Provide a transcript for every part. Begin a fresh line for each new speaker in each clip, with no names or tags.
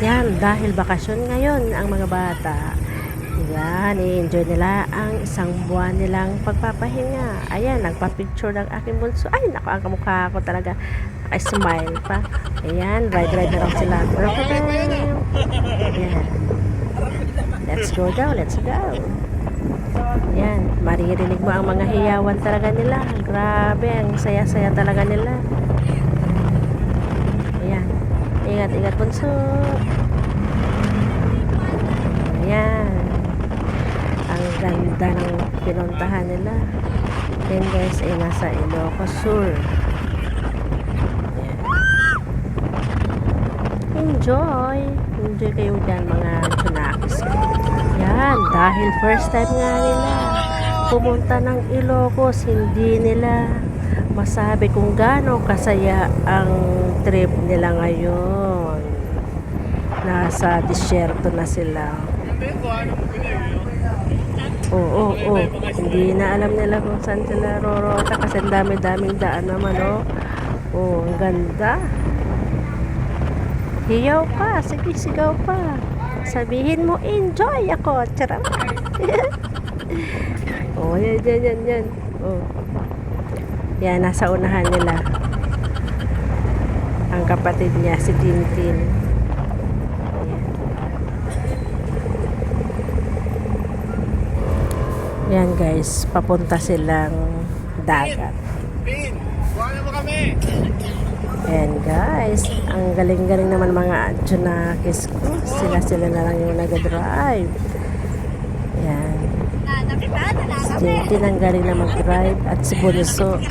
Yan, dahil bakasyon ngayon ang mga bata. Yan, i-enjoy nila ang isang buwan nilang pagpapahinga. Ayan, nagpa-picture ng aking bunso. Ay, naku, ang kamukha ko talaga. Naka-smile pa. Ayan, ride-ride na lang sila. Ayan. Let's go daw, let's go. Ayan, maririnig mo ang mga hiyawan talaga nila. Grabe, ang saya-saya talaga nila. Ayan, ingat-ingat bunso. Ayan. Ang ganda ng pinuntahan nila. Yan guys ay nasa Ilocos Sur. Ayan. Enjoy kayo dyan mga tsunakis. Yan, dahil first time nga nila pumunta ng Ilocos, hindi nila masabi kung gaano kasaya ang trip nila ngayon. Nasa disyerto na sila. Oo. Hindi na alam nila kung saan sila rorota kasi ang dami-daming daan naman, oh. Oh, ang ganda. Hiyaw pa. Sige, sigaw pa. Sabihin mo, enjoy ako. Charot. Oh, yan. Oh. Yan, nasa unahan nila. Ang kapatid niya, si Tintin. Yan guys, papunta silang dagat. Ayan guys, ang galing-galing naman mga tsunakis ko. Sila na lang yung nag-drive. Ayan. Si Tintin ang galing na mag-drive at si Bunso.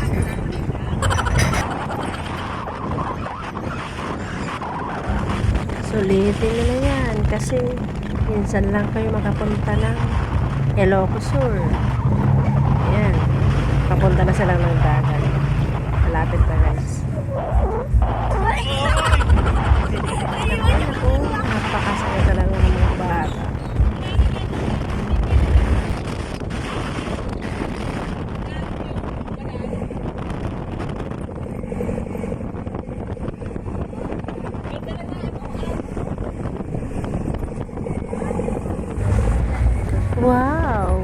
Sulitin nila yan kasi minsan lang kayo makapunta ng Ilocos Sur. Ayan. Papunta na sila ng dagat. Malapit na guys. Naku, napakasaya talaga ng mga bata. Wow!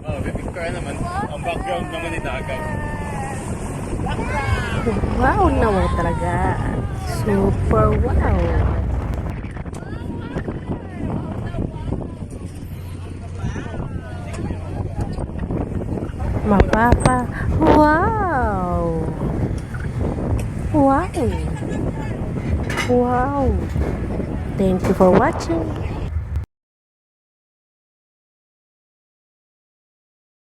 Oh, pipicture naman. Ang background naman ni dagat.
Wow naman talaga. Super wow. Mapapa. Wow! Wow! Wow! Thank you for watching.